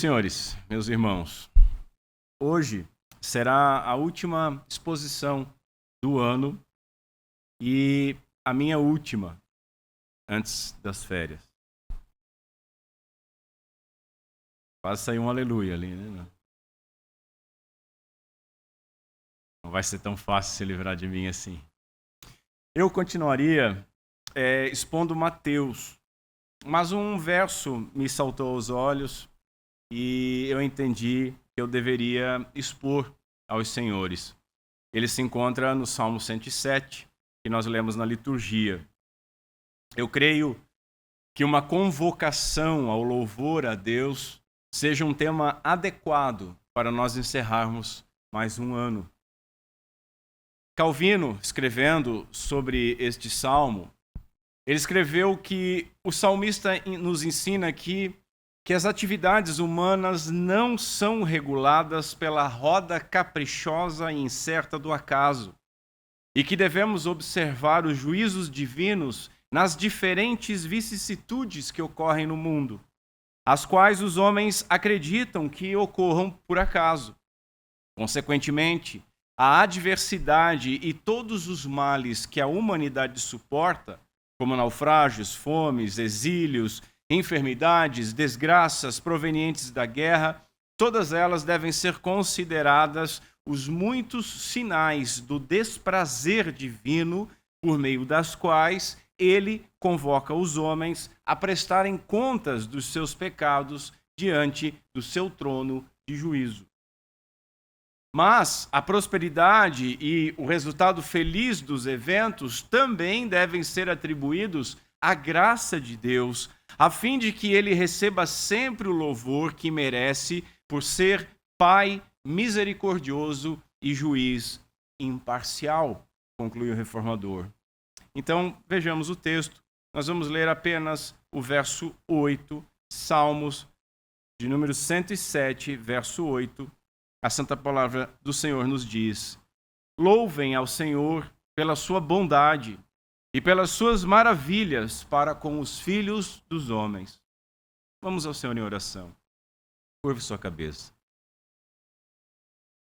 senhores, meus irmãos, hoje será a última exposição do ano e a minha última antes das férias. Quase saiu um aleluia ali, né? Não vai ser tão fácil se livrar de mim assim. Eu continuaria expondo Mateus, mas um verso me saltou aos olhos e eu entendi que eu deveria expor aos senhores. Ele se encontra no Salmo 107, que nós lemos na liturgia. Eu creio que uma convocação ao louvor a Deus seja um tema adequado para nós encerrarmos mais um ano. Calvino, escrevendo sobre este salmo, ele escreveu que o salmista nos ensina aqui que as atividades humanas não são reguladas pela roda caprichosa e incerta do acaso, e que devemos observar os juízos divinos nas diferentes vicissitudes que ocorrem no mundo, as quais os homens acreditam que ocorram por acaso. Consequentemente, a adversidade e todos os males que a humanidade suporta, como naufrágios, fomes, exílios, enfermidades, desgraças provenientes da guerra, todas elas devem ser consideradas os muitos sinais do desprazer divino por meio das quais ele convoca os homens a prestarem contas dos seus pecados diante do seu trono de juízo. Mas a prosperidade e o resultado feliz dos eventos também devem ser atribuídos à graça de Deus, a fim de que ele receba sempre o louvor que merece por ser Pai misericordioso e juiz imparcial, conclui o reformador. Então, vejamos o texto. Nós vamos ler apenas o verso 8, Salmos de número 107, verso 8. A santa palavra do Senhor nos diz: louvem ao Senhor pela sua bondade e pelas suas maravilhas para com os filhos dos homens. Vamos ao Senhor em oração. Curve sua cabeça.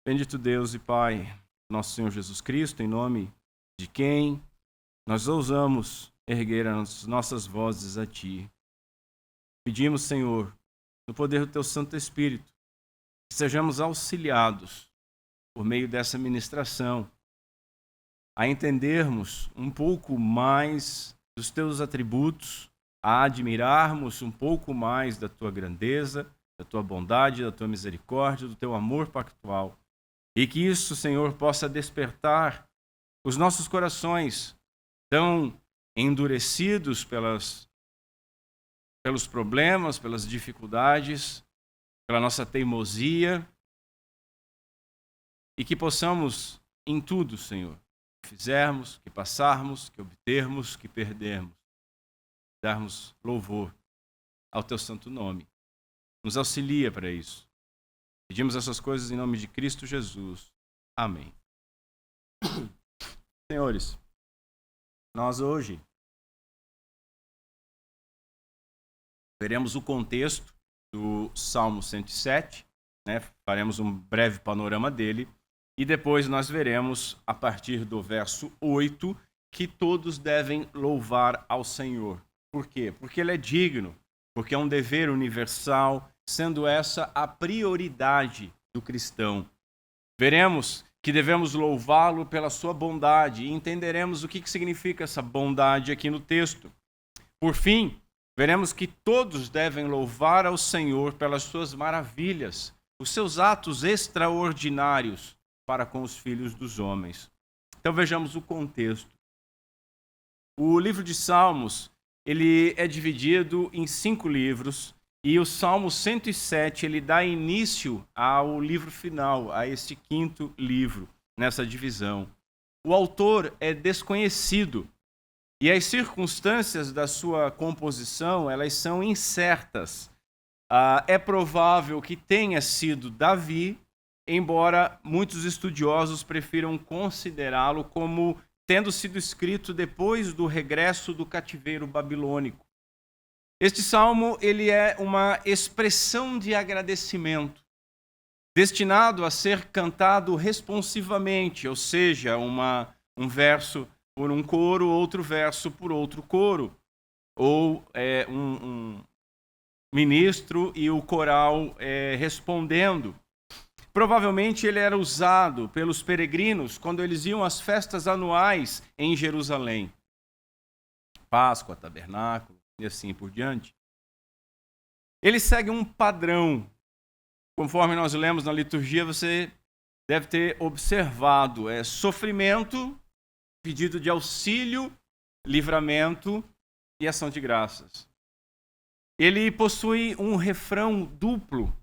Bendito Deus e Pai, nosso Senhor Jesus Cristo, em nome de quem nós ousamos erguer as nossas vozes a Ti. Pedimos, Senhor, no poder do Teu Santo Espírito, que sejamos auxiliados por meio dessa ministração a entendermos um pouco mais dos Teus atributos, a admirarmos um pouco mais da Tua grandeza, da Tua bondade, da Tua misericórdia, do Teu amor pactual. E que isso, Senhor, possa despertar os nossos corações tão endurecidos pelos problemas, pelas dificuldades, pela nossa teimosia, e que possamos em tudo, Senhor, que fizermos, que passarmos, que obtermos, que perdermos, darmos louvor ao Teu santo nome. Nos auxilia para isso. Pedimos essas coisas em nome de Cristo Jesus. Amém. Senhores, nós hoje veremos o contexto do Salmo 107, né? Faremos um breve panorama dele, e depois nós veremos, a partir do verso 8, que todos devem louvar ao Senhor. Por quê? Porque Ele é digno, porque é um dever universal, sendo essa a prioridade do cristão. Veremos que devemos louvá-lo pela sua bondade e entenderemos o que significa essa bondade aqui no texto. Por fim, veremos que todos devem louvar ao Senhor pelas suas maravilhas, os seus atos extraordinários para com os filhos dos homens. Então vejamos o contexto. O livro de Salmos, ele é dividido em 5 livros, e o Salmo 107, ele dá início ao livro final, a este 5º livro, nessa divisão. O autor é desconhecido, e as circunstâncias da sua composição, elas são incertas. É provável que tenha sido Davi, embora muitos estudiosos prefiram considerá-lo como tendo sido escrito depois do regresso do cativeiro babilônico. Este salmo, ele é uma expressão de agradecimento, destinado a ser cantado responsivamente, ou seja, um verso por um coro, outro verso por outro coro, ou um ministro e o coral respondendo. Provavelmente ele era usado pelos peregrinos quando eles iam às festas anuais em Jerusalém. Páscoa, tabernáculo e assim por diante. Ele segue um padrão. Conforme nós lemos na liturgia, você deve ter observado. Sofrimento, pedido de auxílio, livramento e ação de graças. Ele possui um refrão duplo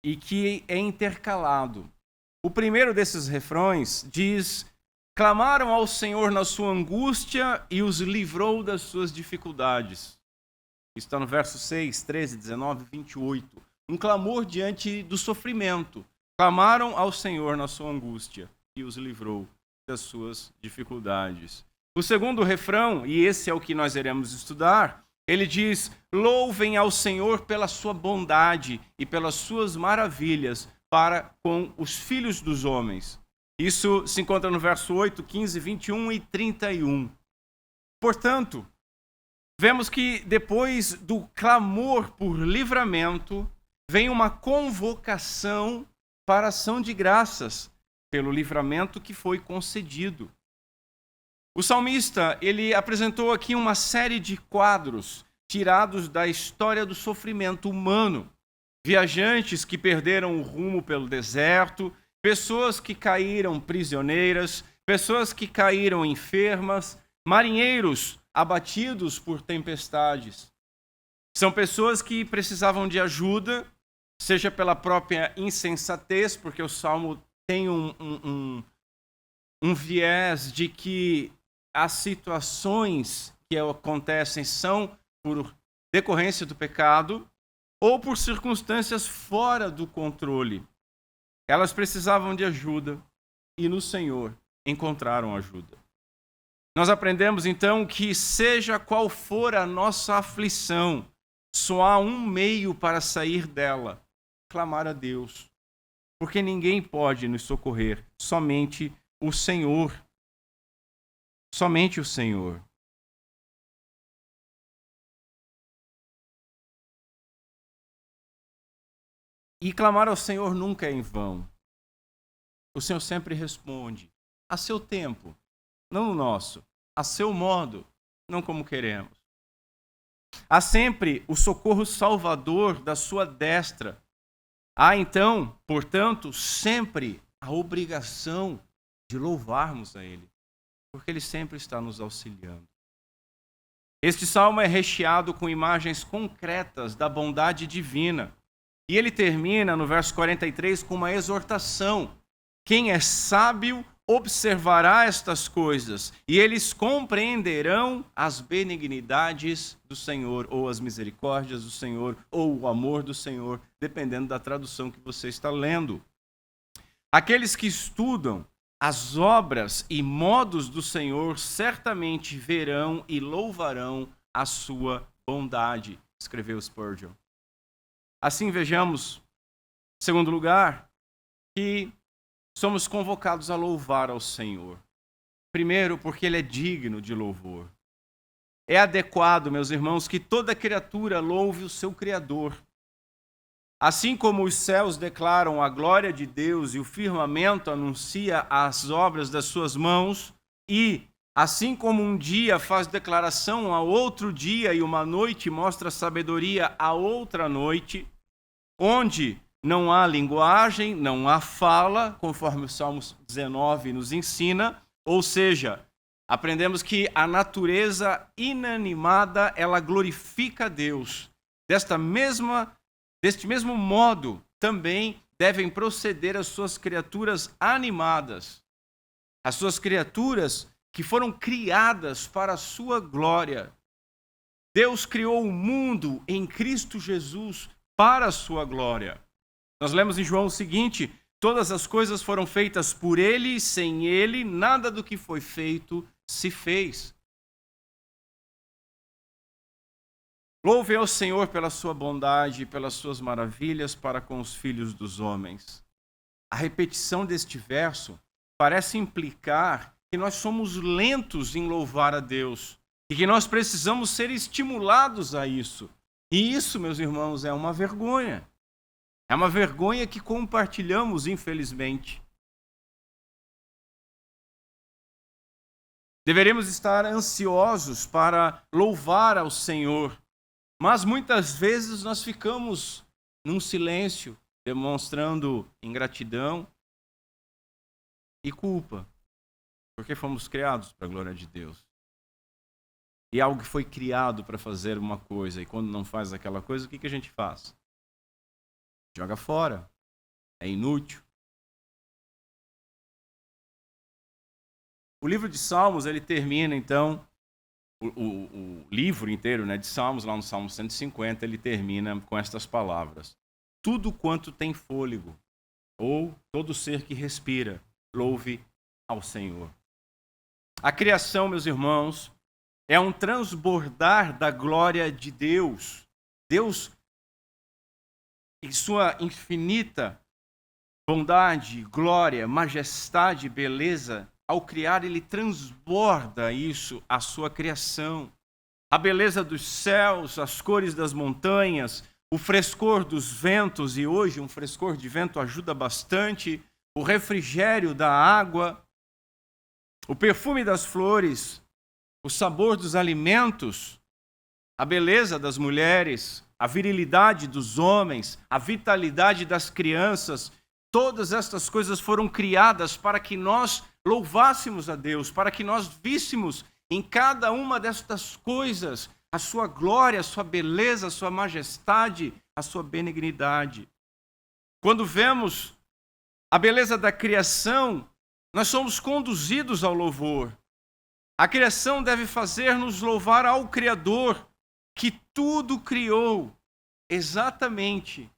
e que é intercalado. O primeiro desses refrões diz: clamaram ao Senhor na sua angústia e os livrou das suas dificuldades. Está no verso 6, 13, 19 e 28. Um clamor diante do sofrimento. Clamaram ao Senhor na sua angústia e os livrou das suas dificuldades. O segundo refrão, e esse é o que nós iremos estudar, ele diz: louvem ao Senhor pela sua bondade e pelas suas maravilhas para com os filhos dos homens. Isso se encontra no verso 8, 15, 21 e 31. Portanto, vemos que depois do clamor por livramento, vem uma convocação para ação de graças pelo livramento que foi concedido. O salmista, ele apresentou aqui uma série de quadros tirados da história do sofrimento humano. Viajantes que perderam o rumo pelo deserto, pessoas que caíram prisioneiras, pessoas que caíram enfermas, marinheiros abatidos por tempestades. São pessoas que precisavam de ajuda, seja pela própria insensatez, porque o Salmo tem um viés de que as situações que acontecem são por decorrência do pecado ou por circunstâncias fora do controle. Elas precisavam de ajuda e no Senhor encontraram ajuda. Nós aprendemos então que seja qual for a nossa aflição, só há um meio para sair dela: clamar a Deus. Porque ninguém pode nos socorrer, somente o Senhor. Somente o Senhor. E clamar ao Senhor nunca é em vão. O Senhor sempre responde, a seu tempo, não o nosso, a seu modo, não como queremos. Há sempre o socorro salvador da sua destra. Há então, portanto, sempre a obrigação de louvarmos a Ele, porque Ele sempre está nos auxiliando. Este salmo é recheado com imagens concretas da bondade divina. E ele termina no verso 43 com uma exortação. Quem é sábio observará estas coisas, e eles compreenderão as benignidades do Senhor, ou as misericórdias do Senhor, ou o amor do Senhor, dependendo da tradução que você está lendo. Aqueles que estudam as obras e modos do Senhor certamente verão e louvarão a sua bondade, escreveu Spurgeon. Assim vejamos, em segundo lugar, que somos convocados a louvar ao Senhor. Primeiro, porque Ele é digno de louvor. É adequado, meus irmãos, que toda criatura louve o seu Criador. Assim como os céus declaram a glória de Deus e o firmamento anuncia as obras das suas mãos, e assim como um dia faz declaração a outro dia e uma noite mostra sabedoria a outra noite, onde não há linguagem, não há fala, conforme o Salmo 19 nos ensina, ou seja, aprendemos que a natureza inanimada, ela glorifica a Deus. Deste mesmo modo, também devem proceder as suas criaturas animadas, as suas criaturas que foram criadas para a sua glória. Deus criou o mundo em Cristo Jesus para a sua glória. Nós lemos em João o seguinte: todas as coisas foram feitas por Ele, e sem Ele, nada do que foi feito se fez. Louve ao Senhor pela sua bondade e pelas suas maravilhas para com os filhos dos homens. A repetição deste verso parece implicar que nós somos lentos em louvar a Deus e que nós precisamos ser estimulados a isso. E isso, meus irmãos, é uma vergonha. É uma vergonha que compartilhamos, infelizmente. Deveríamos estar ansiosos para louvar ao Senhor, mas muitas vezes nós ficamos num silêncio, demonstrando ingratidão e culpa, porque fomos criados para a glória de Deus. E algo que foi criado para fazer uma coisa, e quando não faz aquela coisa, o que a gente faz? Joga fora. É inútil. O livro de Salmos, ele termina, então, o livro inteiro, né, de Salmos, lá no Salmo 150, ele termina com estas palavras: tudo quanto tem fôlego, ou todo ser que respira, louve ao Senhor. A criação, meus irmãos, é um transbordar da glória de Deus. Deus, em sua infinita bondade, glória, majestade, beleza, ao criar, ele transborda isso, a sua criação. A beleza dos céus, as cores das montanhas, o frescor dos ventos, e hoje um frescor de vento ajuda bastante, o refrigério da água, o perfume das flores, o sabor dos alimentos, a beleza das mulheres, a virilidade dos homens, a vitalidade das crianças, todas estas coisas foram criadas para que nós louvássemos a Deus, para que nós víssemos em cada uma destas coisas a sua glória, a sua beleza, a sua majestade, a sua benignidade. Quando vemos a beleza da criação, nós somos conduzidos ao louvor. A criação deve fazer-nos louvar ao Criador, que tudo criou exatamente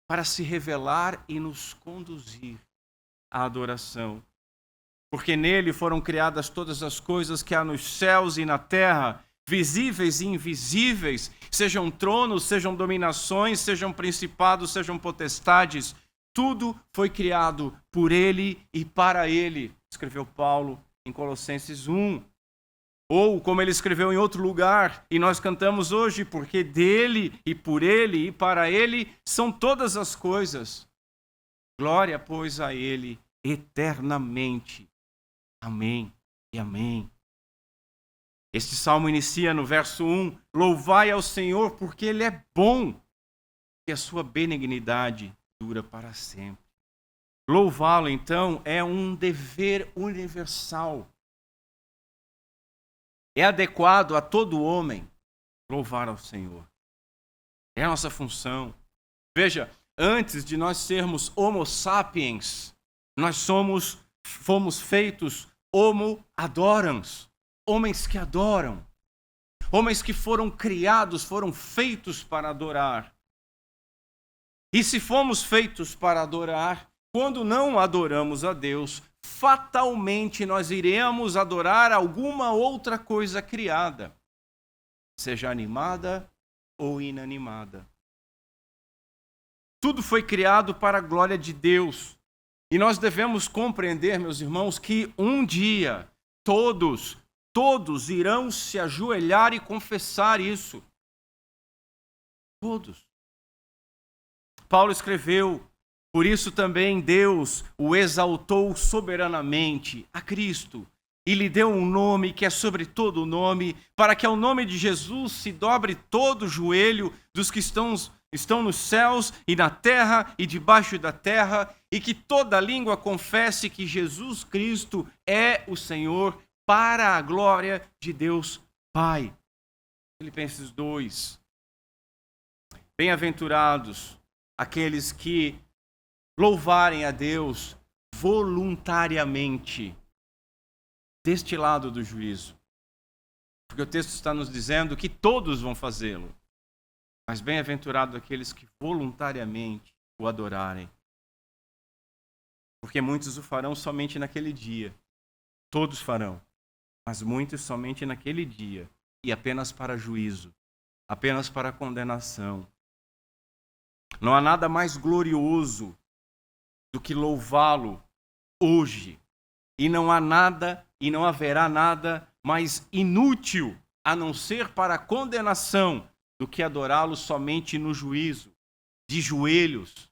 para se revelar e nos conduzir à adoração. Porque nele foram criadas todas as coisas que há nos céus e na terra, visíveis e invisíveis, sejam tronos, sejam dominações, sejam principados, sejam potestades. Tudo foi criado por ele e para ele, escreveu Paulo em Colossenses 1. Ou, como ele escreveu em outro lugar, e nós cantamos hoje, porque dele e por ele e para ele são todas as coisas. Glória, pois, a ele eternamente. Amém e amém. Este salmo inicia no verso 1, louvai ao Senhor porque ele é bom e a sua benignidade dura para sempre. Louvá-lo, então, é um dever universal. É adequado a todo homem louvar ao Senhor. É a nossa função. Veja, antes de nós sermos homo sapiens, nós fomos feitos homo adorans, homens que adoram, homens que foram criados, foram feitos para adorar. E se fomos feitos para adorar, quando não adoramos a Deus, fatalmente nós iremos adorar alguma outra coisa criada, seja animada ou inanimada. Tudo foi criado para a glória de Deus. E nós devemos compreender, meus irmãos, que um dia todos irão se ajoelhar e confessar isso. Todos. Paulo escreveu: por isso também Deus o exaltou soberanamente a Cristo e lhe deu um nome que é sobre todo o nome, para que ao nome de Jesus se dobre todo o joelho dos que estão nos céus e na terra e debaixo da terra, e que toda língua confesse que Jesus Cristo é o Senhor, para a glória de Deus Pai. Filipenses 2. Bem-aventurados aqueles que louvarem a Deus voluntariamente deste lado do juízo. Porque o texto está nos dizendo que todos vão fazê-lo. Mas bem-aventurado aqueles que voluntariamente o adorarem. Porque muitos o farão somente naquele dia. Todos farão. Mas muitos somente naquele dia. E apenas para juízo. apenas para condenação. Não há nada mais glorioso do que louvá-lo hoje. E não há nada e não haverá nada mais inútil, a não ser para a condenação, do que adorá-lo somente no juízo, de joelhos,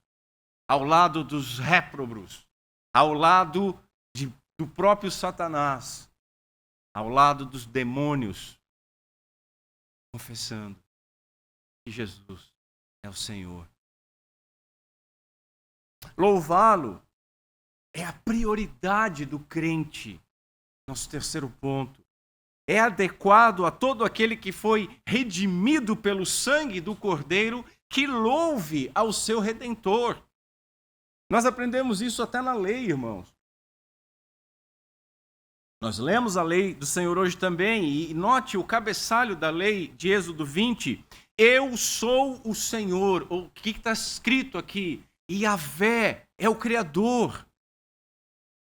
ao lado dos réprobos, ao lado do próprio Satanás, ao lado dos demônios, confessando que Jesus é o Senhor. Louvá-lo é a prioridade do crente. Nosso terceiro ponto. É adequado a todo aquele que foi redimido pelo sangue do Cordeiro, que louve ao seu Redentor. Nós aprendemos isso até na lei, irmãos. Nós lemos a lei do Senhor hoje também, e note o cabeçalho da lei de Êxodo 20. Eu sou o Senhor. O que está escrito aqui? Yahvé é o Criador.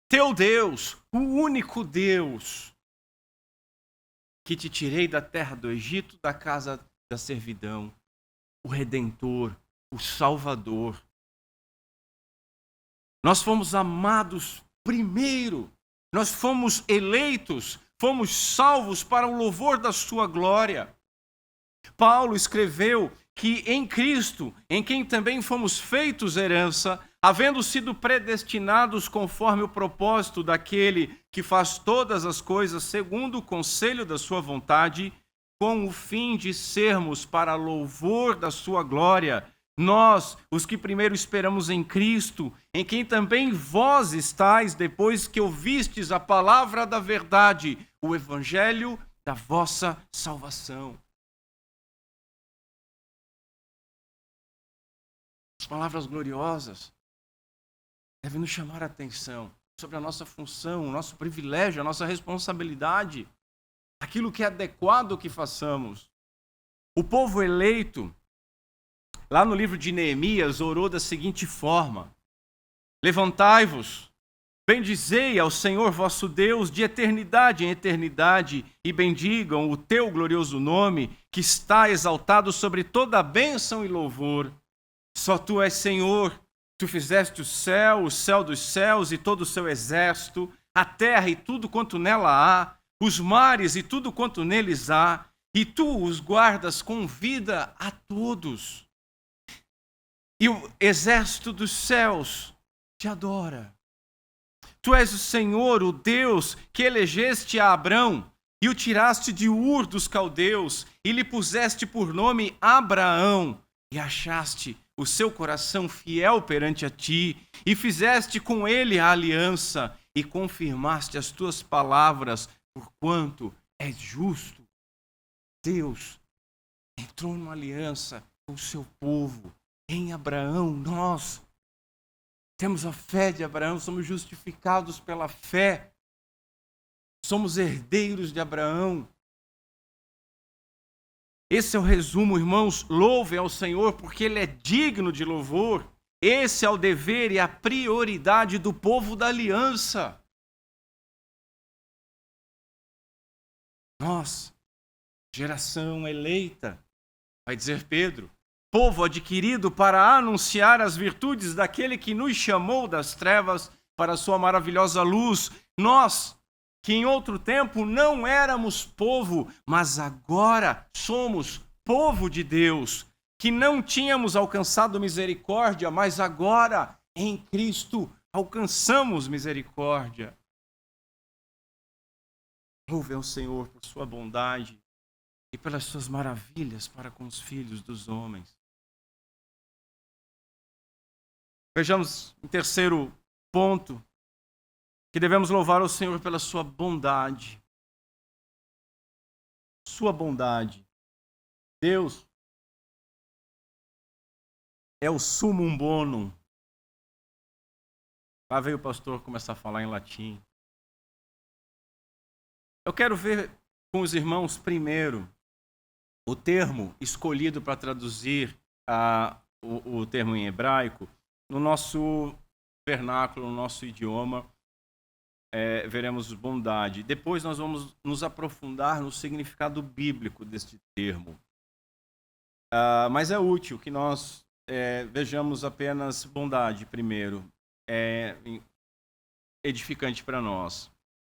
Teu Deus, o único Deus, que te tirei da terra do Egito, da casa da servidão, o Redentor, o Salvador. Nós fomos amados primeiro, nós fomos eleitos, fomos salvos para o louvor da sua glória. Paulo escreveu que em Cristo, em quem também fomos feitos herança, havendo sido predestinados conforme o propósito daquele que faz todas as coisas segundo o conselho da sua vontade, com o fim de sermos para louvor da sua glória, nós, os que primeiro esperamos em Cristo, em quem também vós estáis, depois que ouvistes a palavra da verdade, o evangelho da vossa salvação. As palavras gloriosas devem nos chamar a atenção sobre a nossa função, o nosso privilégio, a nossa responsabilidade, aquilo que é adequado que façamos. O povo eleito, lá no livro de Neemias, orou da seguinte forma: levantai-vos, bendizei ao Senhor vosso Deus de eternidade em eternidade, e bendigam o teu glorioso nome, que está exaltado sobre toda a bênção e louvor. Só tu és Senhor. Tu fizeste o céu dos céus e todo o seu exército, a terra e tudo quanto nela há, os mares e tudo quanto neles há, e tu os guardas com vida a todos. E o exército dos céus te adora. Tu és o Senhor, o Deus, que elegeste a Abrão e o tiraste de Ur dos caldeus e lhe puseste por nome Abraão e achaste o seu coração fiel perante a ti, e fizeste com ele a aliança, e confirmaste as tuas palavras, porquanto és justo. Deus entrou numa aliança com o seu povo. Em Abraão, nós temos a fé de Abraão, somos justificados pela fé, somos herdeiros de Abraão. Esse é o resumo, irmãos. Louve ao Senhor porque Ele é digno de louvor. Esse é o dever e a prioridade do povo da aliança. Nós, geração eleita, vai dizer Pedro, povo adquirido para anunciar as virtudes daquele que nos chamou das trevas para a sua maravilhosa luz. Nós, que em outro tempo não éramos povo, mas agora somos povo de Deus, que não tínhamos alcançado misericórdia, mas agora em Cristo alcançamos misericórdia. Louve ao Senhor por sua bondade e pelas suas maravilhas para com os filhos dos homens. Vejamos em terceiro ponto, que devemos louvar ao Senhor pela sua bondade. Sua bondade. Deus é o summum bonum. Lá veio o pastor começar a falar em latim. Eu quero ver com os irmãos primeiro o termo escolhido para traduzir o termo em hebraico no nosso vernáculo, no nosso idioma. Veremos bondade. Depois nós vamos nos aprofundar no significado bíblico deste termo. Mas é útil que nós vejamos apenas bondade primeiro. É edificante para nós.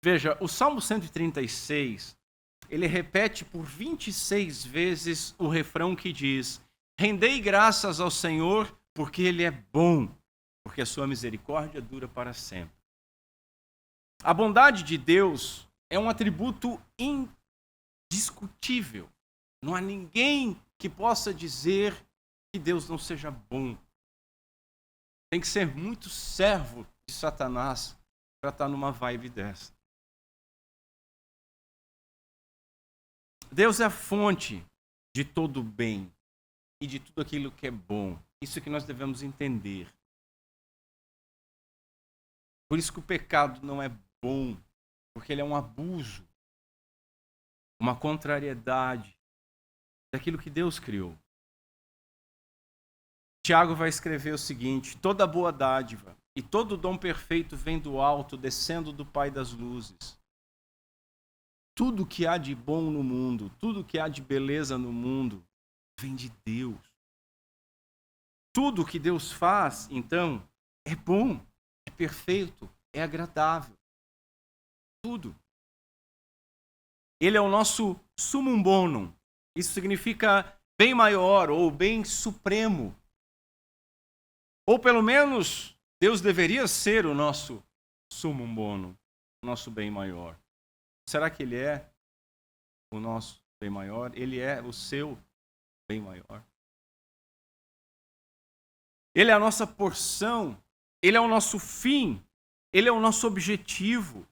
Veja, o Salmo 136, ele repete por 26 vezes o refrão que diz: rendei graças ao Senhor, porque Ele é bom, porque a sua misericórdia dura para sempre. A bondade de Deus é um atributo indiscutível. Não há ninguém que possa dizer que Deus não seja bom. Tem que ser muito servo de Satanás para estar numa vibe dessa. Deus é a fonte de todo o bem e de tudo aquilo que é bom. Isso que nós devemos entender. Por isso que o pecado não é bom, porque ele é um abuso, uma contrariedade daquilo que Deus criou. Tiago vai escrever o seguinte: toda boa dádiva e todo dom perfeito vem do alto, descendo do Pai das luzes. Tudo que há de bom no mundo, tudo que há de beleza no mundo, vem de Deus. Tudo que Deus faz, então, é bom, é perfeito, é agradável. Tudo. Ele é o nosso summum bonum. Isso significa bem maior ou bem supremo. Ou pelo menos, Deus deveria ser o nosso summum bonum, o nosso bem maior. Será que Ele é o nosso bem maior? Ele é o seu bem maior? Ele é a nossa porção, Ele é o nosso fim, Ele é o nosso objetivo.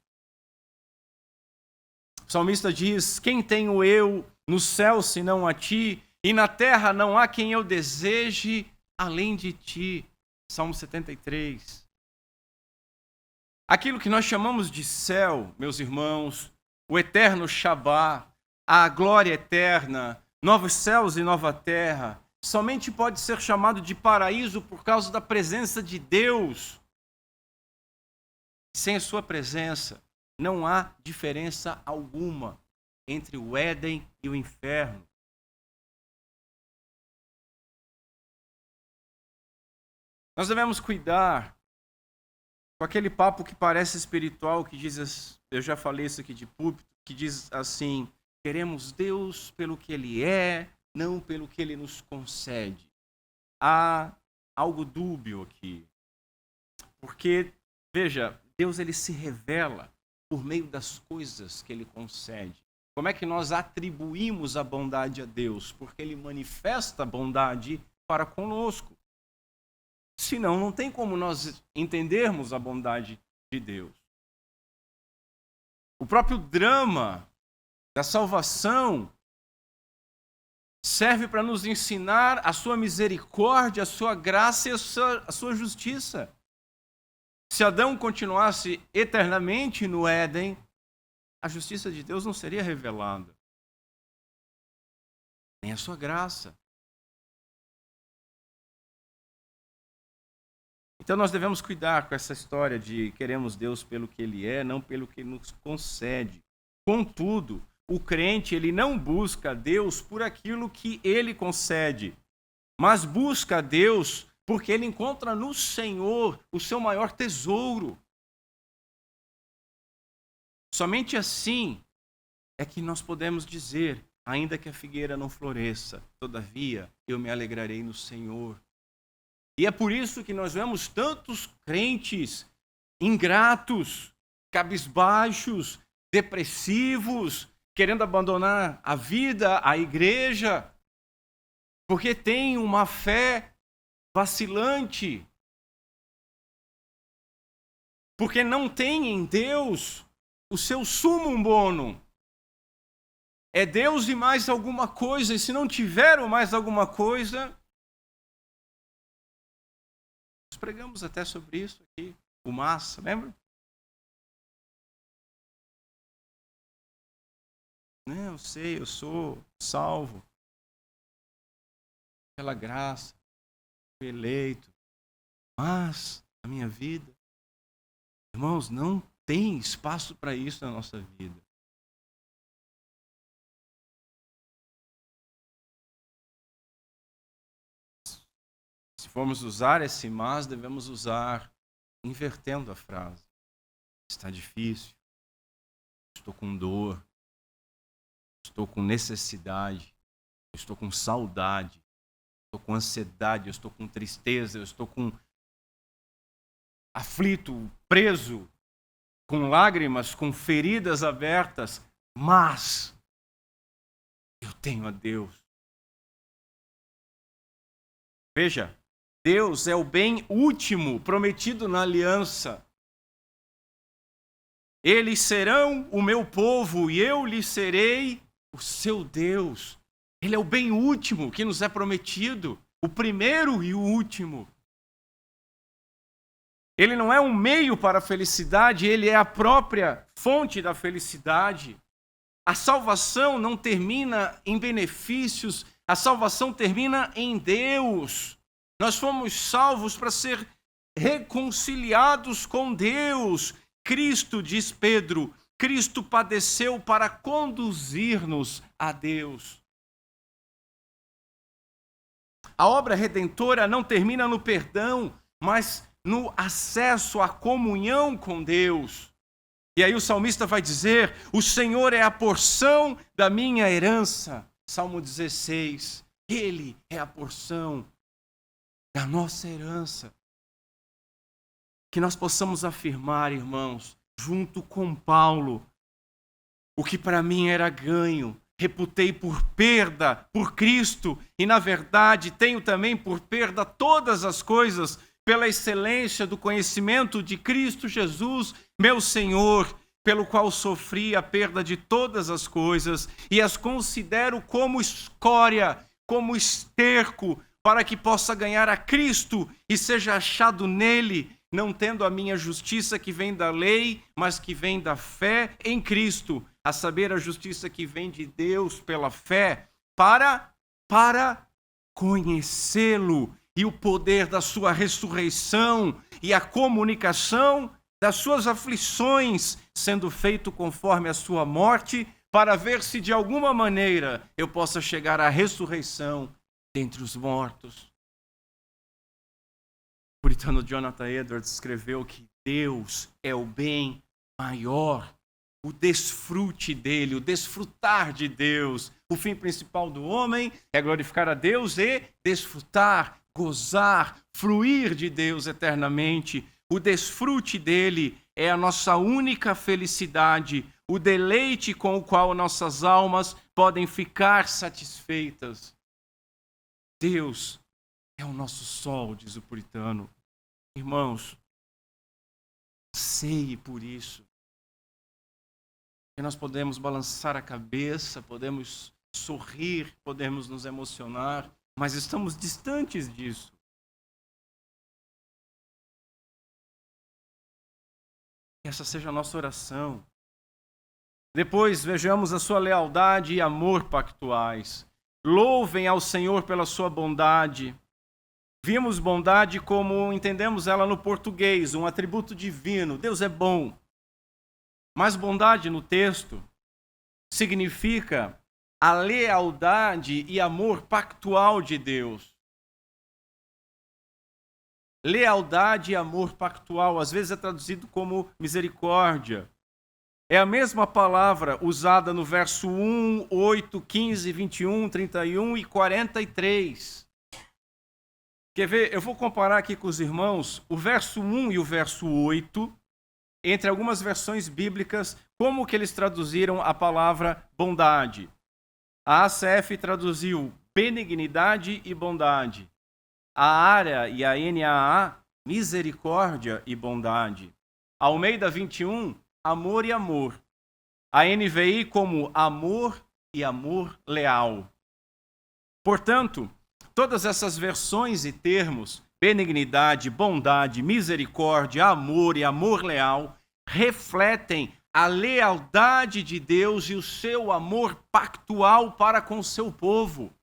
O salmista diz: quem tenho eu no céu senão a ti, e na terra não há quem eu deseje além de ti. Salmo 73. Aquilo que nós chamamos de céu, meus irmãos, o eterno Shabá, a glória eterna, novos céus e nova terra, somente pode ser chamado de paraíso por causa da presença de Deus. Sem a sua presença, não há diferença alguma entre o Éden e o inferno. Nós devemos cuidar com aquele papo que parece espiritual, que diz, eu já falei isso aqui de púlpito, que diz assim: queremos Deus pelo que Ele é, não pelo que Ele nos concede. Há algo dúbio aqui. Porque, veja, Deus ele se revela por meio das coisas que Ele concede. Como é que nós atribuímos a bondade a Deus? Porque Ele manifesta a bondade para conosco. Senão, não tem como nós entendermos a bondade de Deus. O próprio drama da salvação serve para nos ensinar a sua misericórdia, a sua graça e a sua justiça. Se Adão continuasse eternamente no Éden, a justiça de Deus não seria revelada, nem a sua graça. Então nós devemos cuidar com essa história de queremos Deus pelo que Ele é, não pelo que Ele nos concede. Contudo, o crente ele não busca Deus por aquilo que Ele concede, mas busca Deus porque ele encontra no Senhor o seu maior tesouro. Somente assim é que nós podemos dizer: ainda que a figueira não floresça, todavia eu me alegrarei no Senhor. E é por isso que nós vemos tantos crentes ingratos, cabisbaixos, depressivos, querendo abandonar a vida, a igreja, porque tem uma fé vacilante, porque não tem em Deus o seu summum bonum. É Deus e mais alguma coisa, e se não tiver mais alguma coisa, nós pregamos até sobre isso aqui, o Massa, lembra? Não, eu sei, eu sou salvo pela graça, fui eleito, mas a minha vida, irmãos, não tem espaço para isso na nossa vida. Se formos usar esse mas, devemos usar invertendo a frase. Está difícil, estou com dor, estou com necessidade, estou com saudade, estou com ansiedade, eu estou com tristeza, eu estou com aflito, preso, com lágrimas, com feridas abertas, mas eu tenho a Deus. Veja, Deus é o bem último prometido na aliança. Eles serão o meu povo e eu lhes serei o seu Deus. Ele é o bem último que nos é prometido, o primeiro e o último. Ele não é um meio para a felicidade, ele é a própria fonte da felicidade. A salvação não termina em benefícios, a salvação termina em Deus. Nós fomos salvos para ser reconciliados com Deus. Cristo, diz Pedro, Cristo padeceu para conduzir-nos a Deus. A obra redentora não termina no perdão, mas no acesso à comunhão com Deus. E aí o salmista vai dizer: o Senhor é a porção da minha herança. Salmo 16. Ele é a porção da nossa herança. Que nós possamos afirmar, irmãos, junto com Paulo, o que para mim era ganho, reputei por perda por Cristo, e na verdade tenho também por perda todas as coisas, pela excelência do conhecimento de Cristo Jesus, meu Senhor, pelo qual sofri a perda de todas as coisas, e as considero como escória, como esterco, para que possa ganhar a Cristo e seja achado nele, não tendo a minha justiça que vem da lei, mas que vem da fé em Cristo, a saber, a justiça que vem de Deus pela fé, para conhecê-lo e o poder da sua ressurreição e a comunicação das suas aflições, sendo feito conforme a sua morte, para ver se de alguma maneira eu possa chegar à ressurreição dentre os mortos. O puritano Jonathan Edwards escreveu que Deus é o bem maior, o desfrute dele, o desfrutar de Deus. O fim principal do homem é glorificar a Deus e desfrutar, gozar, fruir de Deus eternamente. O desfrute dele é a nossa única felicidade, o deleite com o qual nossas almas podem ficar satisfeitas. Deus é o nosso sol, diz o puritano. Irmãos, anseie por isso. E nós podemos balançar a cabeça, podemos sorrir, podemos nos emocionar, mas estamos distantes disso. Que essa seja a nossa oração. Depois, vejamos a sua lealdade e amor pactuais. Louvem ao Senhor pela sua bondade. Vimos bondade como entendemos ela no português, um atributo divino. Deus é bom. Mas bondade no texto significa a lealdade e amor pactual de Deus. Lealdade e amor pactual, às vezes é traduzido como misericórdia. É a mesma palavra usada no verso 1, 8, 15, 21, 31 e 43. Quer ver? Eu vou comparar aqui com os irmãos o verso 1 e o verso 8, entre algumas versões bíblicas, como que eles traduziram a palavra bondade. A ACF traduziu benignidade e bondade. A ARA e a NAA, misericórdia e bondade. A Almeida 21, amor e amor. A NVI como amor e amor leal. Portanto, todas essas versões e termos, benignidade, bondade, misericórdia, amor e amor leal, refletem a lealdade de Deus e o seu amor pactual para com o seu povo.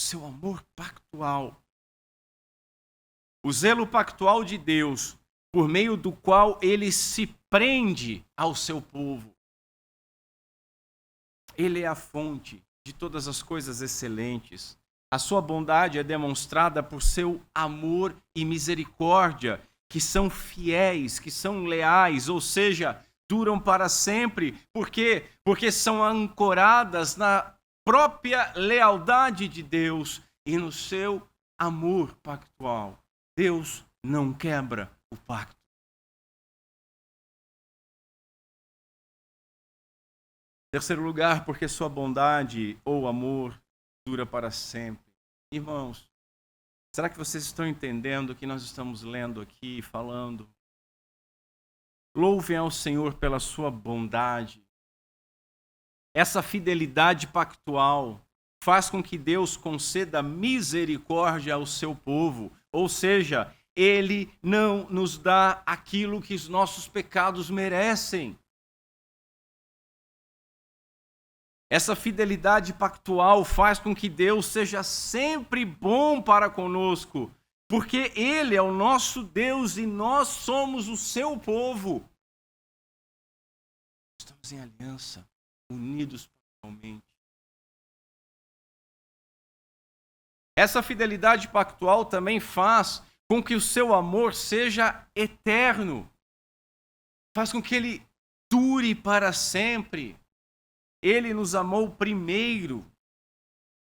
Seu amor pactual. O zelo pactual de Deus, por meio do qual ele se prende ao seu povo. Ele é a fonte de todas as coisas excelentes. A sua bondade é demonstrada por seu amor e misericórdia, que são fiéis, que são leais, ou seja, duram para sempre. Por quê? Porque são ancoradas na própria lealdade de Deus e no seu amor pactual. Deus não quebra o pacto. Terceiro lugar, porque sua bondade ou amor dura para sempre. Irmãos, será que vocês estão entendendo o que nós estamos lendo aqui, falando? Louvem ao Senhor pela sua bondade. Essa fidelidade pactual faz com que Deus conceda misericórdia ao seu povo, ou seja, Ele não nos dá aquilo que os nossos pecados merecem. Essa fidelidade pactual faz com que Deus seja sempre bom para conosco, porque Ele é o nosso Deus e nós somos o seu povo. Estamos em aliança, unidos pactualmente. Essa fidelidade pactual também faz com que o seu amor seja eterno, faz com que ele dure para sempre. Ele nos amou primeiro.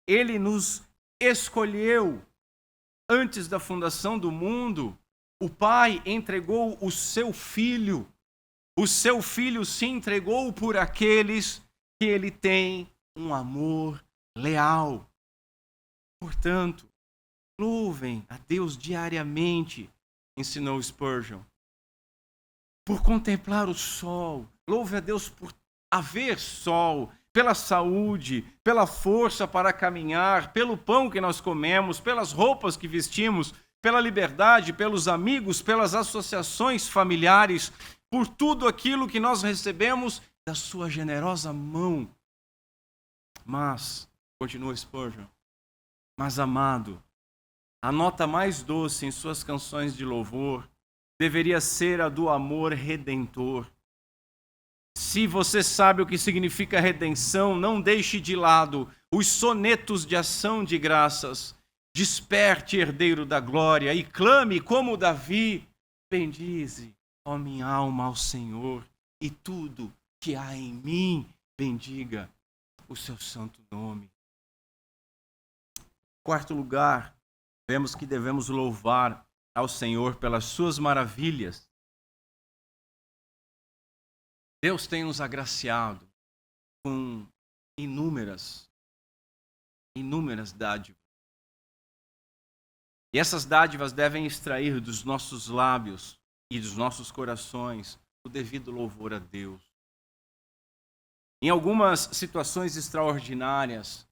Ele nos escolheu antes da fundação do mundo. O Pai entregou o seu Filho. O seu Filho se entregou por aqueles que ele tem um amor leal. Portanto, louvem a Deus diariamente, ensinou Spurgeon, por contemplar o sol. Louve a Deus por haver sol, pela saúde, pela força para caminhar, pelo pão que nós comemos, pelas roupas que vestimos, pela liberdade, pelos amigos, pelas associações familiares, por tudo aquilo que nós recebemos da sua generosa mão. Mas, continua Spurgeon, mas amado, a nota mais doce em suas canções de louvor deveria ser a do amor redentor. Se você sabe o que significa redenção, não deixe de lado os sonetos de ação de graças. Desperte, herdeiro da glória, e clame como Davi: bendize, ó minha alma, ao Senhor, e tudo que há em mim, bendiga o seu santo nome. Quarto lugar, vemos que devemos louvar ao Senhor pelas suas maravilhas. Deus tem nos agraciado com inúmeras dádivas. E essas dádivas devem extrair dos nossos lábios e dos nossos corações o devido louvor a Deus. Em algumas situações extraordinárias,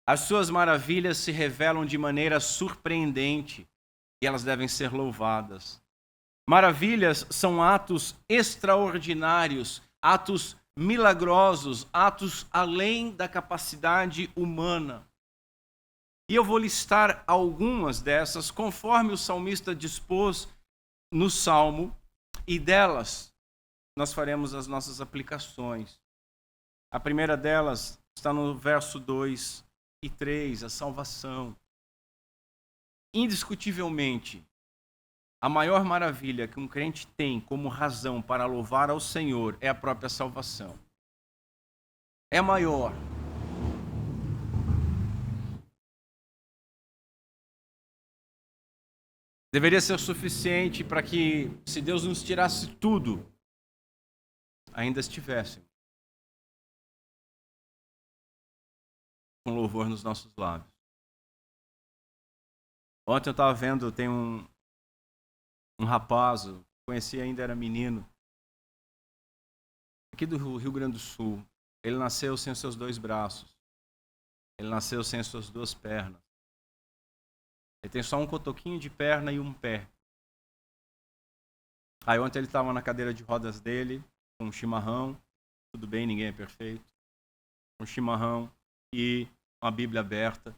as suas maravilhas se revelam de maneira surpreendente e elas devem ser louvadas. Maravilhas são atos extraordinários, atos milagrosos, atos além da capacidade humana. E eu vou listar algumas dessas conforme o salmista dispôs no Salmo, e delas nós faremos as nossas aplicações. A primeira delas está no verso 2 e 3, a salvação. Indiscutivelmente, a maior maravilha que um crente tem como razão para louvar ao Senhor é a própria salvação. É maior. Deveria ser suficiente para que, se Deus nos tirasse tudo, ainda estivéssemos com louvor nos nossos lábios. Ontem eu estava vendo, tem um rapaz, eu conheci ainda, era menino, aqui do Rio Grande do Sul. Ele nasceu sem os seus 2 braços. Ele nasceu sem as suas 2 pernas. Ele tem só um cotoquinho de perna e um pé. Aí ontem ele estava na cadeira de rodas dele, com um chimarrão. Tudo bem, ninguém é perfeito. Um chimarrão e uma Bíblia aberta.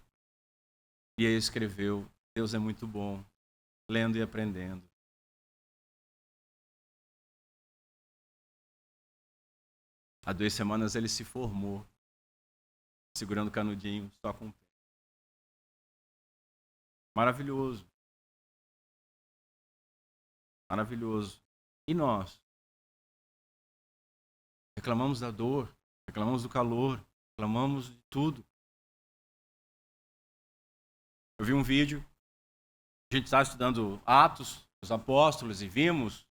E aí escreveu: Deus é muito bom, lendo e aprendendo. Há 2 semanas ele se formou, segurando o canudinho, só com o pé. Maravilhoso. Maravilhoso. E nós? Reclamamos da dor, reclamamos do calor, reclamamos de tudo. Eu vi um vídeo, a gente estava estudando Atos dos Apóstolos e vimos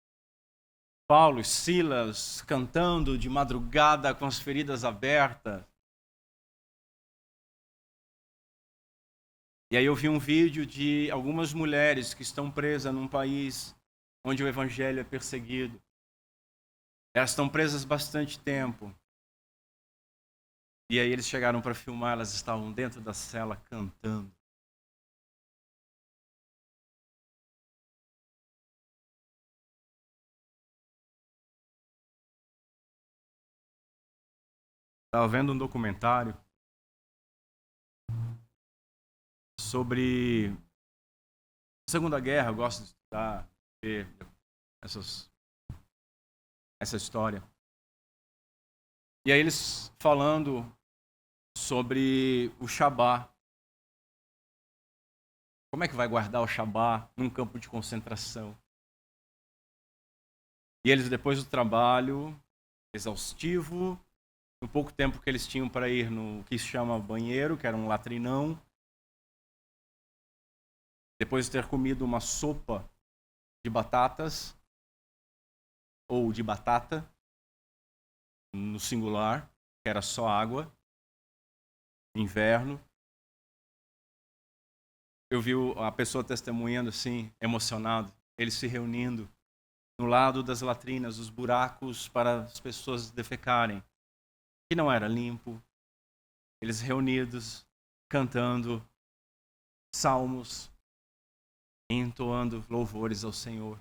Paulo e Silas cantando de madrugada com as feridas abertas. E aí eu vi um vídeo de algumas mulheres que estão presas num país onde o evangelho é perseguido. Elas estão presas bastante tempo. E aí eles chegaram para filmar, elas estavam dentro da cela cantando. Estava vendo um documentário sobre a Segunda Guerra. Eu gosto de estudar, ver essa história. E aí eles falando sobre o Shabá. Como é que vai guardar o Shabá num campo de concentração? E eles, depois do trabalho exaustivo, no pouco tempo que eles tinham para ir no que se chama banheiro, que era um latrinão, depois de ter comido uma sopa de batatas, ou de batata, no singular, que era só água, inverno, eu vi a pessoa testemunhando assim, emocionado, eles se reunindo no lado das latrinas, os buracos para as pessoas defecarem, que não era limpo, eles reunidos, cantando salmos, entoando louvores ao Senhor.